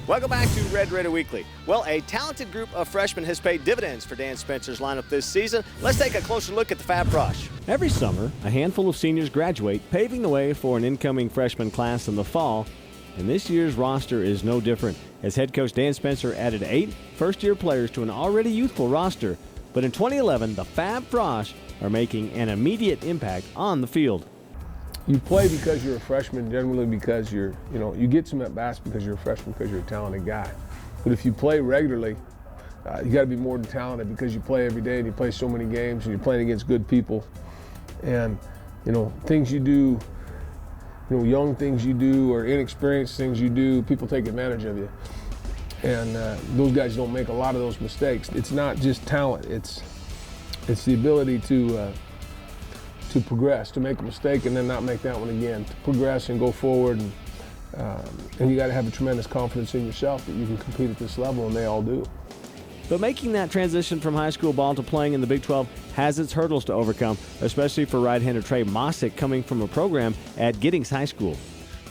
Welcome back to Red Raider Weekly. Well, a talented group of freshmen has paid dividends for Dan Spencer's lineup this season. Let's take a closer look at the Fab Frosh. Every summer, a handful of seniors graduate, paving the way for an incoming freshman class in the fall. And this year's roster is no different, as head coach Dan Spencer added 8 first-year players to an already youthful roster. But in 2011, the Fab Frosh are making an immediate impact on the field. You play because you're a freshman, generally because you get some at-bats because you're a freshman, because you're a talented guy. But if you play regularly, you got to be more than talented because you play every day and you play so many games and you're playing against good people. And, things you do, young things you do or inexperienced things you do, people take advantage of you. And those guys don't make a lot of those mistakes. It's not just talent, it's the ability to progress, to make a mistake and then not make that one again, to progress and go forward. And you got to have a tremendous confidence in yourself that you can compete at this level, and they all do. But making that transition from high school ball to playing in the Big 12 has its hurdles to overcome, especially for right-hander Trey Mossick coming from a program at Giddings High School.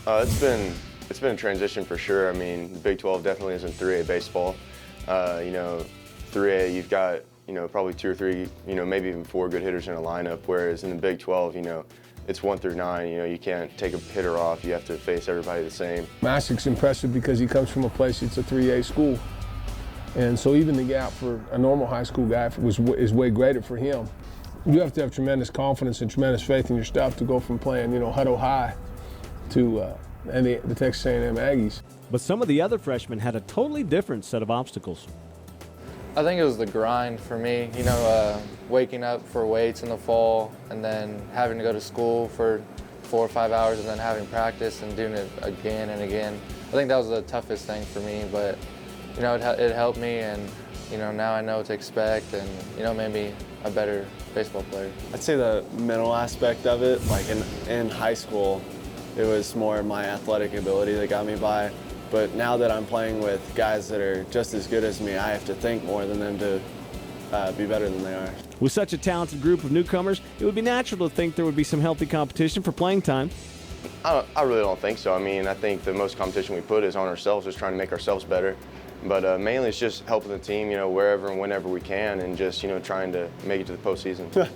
It's been a transition for sure. I mean, the Big 12 definitely isn't 3A baseball. 3A, you've got probably 2 or 3, maybe even 4 good hitters in a lineup, whereas in the Big 12, it's 1 through 9. You can't take a hitter off. You have to face everybody the same. Mossick's impressive because he comes from a place that's a 3A school. And so even the gap for a normal high school guy is way greater for him. You have to have tremendous confidence and tremendous faith in your stuff to go from playing, Hutto High to the Texas A&M Aggies. But some of the other freshmen had a totally different set of obstacles. I think it was the grind for me, waking up for weights in the fall and then having to go to school for 4 or 5 hours and then having practice and doing it again and again. I think that was the toughest thing for me, but it helped me, and now I know what to expect and made me a better baseball player. I'd say the mental aspect of it, like in high school, it was more my athletic ability that got me by. But now that I'm playing with guys that are just as good as me, I have to think more than them to be better than they are. With such a talented group of newcomers, it would be natural to think there would be some healthy competition for playing time. I really don't think so. I mean, I think the most competition we put is on ourselves, just trying to make ourselves better. But mainly it's just helping the team, wherever and whenever we can, and just, trying to make it to the postseason.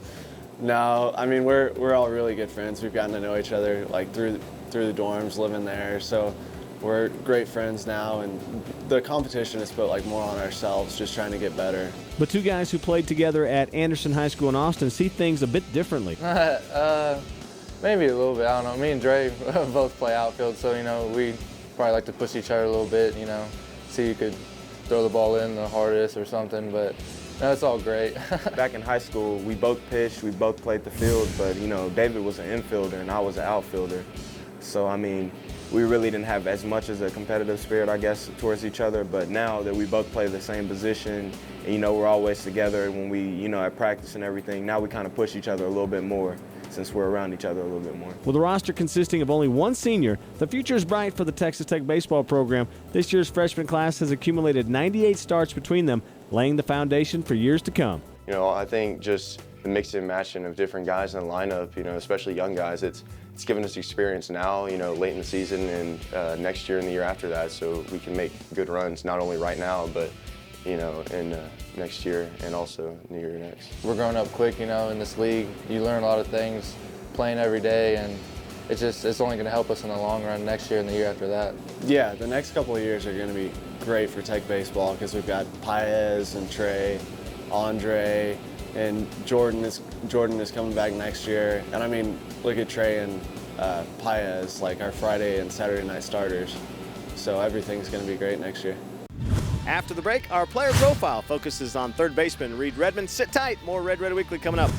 No, I mean, we're all really good friends. We've gotten to know each other like through the dorms, living there. So we're great friends now, and the competition is put more on ourselves, just trying to get better. The 2 guys who played together at Anderson High School in Austin see things a bit differently. Maybe a little bit, I don't know. Me and Dre both play outfield, so, we probably like to push each other a little bit, see who could throw the ball in the hardest or something, but it's all great. Back in high school, we both pitched, we both played the field, but, David was an infielder and I was an outfielder. So, I mean, we really didn't have as much as a competitive spirit, I guess, towards each other. But now that we both play the same position and, we're always together when we, at practice and everything, now we kind of push each other a little bit more since we're around each other a little bit more. With a roster consisting of only 1 senior, the future is bright for the Texas Tech baseball program. This year's freshman class has accumulated 98 starts between them, laying the foundation for years to come. I think just the mix and matching of different guys in the lineup, especially young guys, it's given us experience now, late in the season and next year and the year after that, so we can make good runs, not only right now, but in next year and also the year next. We're growing up quick, in this league. You learn a lot of things playing every day, and it's only going to help us in the long run next year and the year after that. Yeah, the next couple of years are going to be great for Tech baseball because we've got Paez and Trey, Andre, and Jordan is coming back next year. And I mean, look at Trey and Paez, our Friday and Saturday night starters. So everything's going to be great next year. After the break, our player profile focuses on third baseman Reed Redmond. Sit tight, more Red Raider Weekly coming up.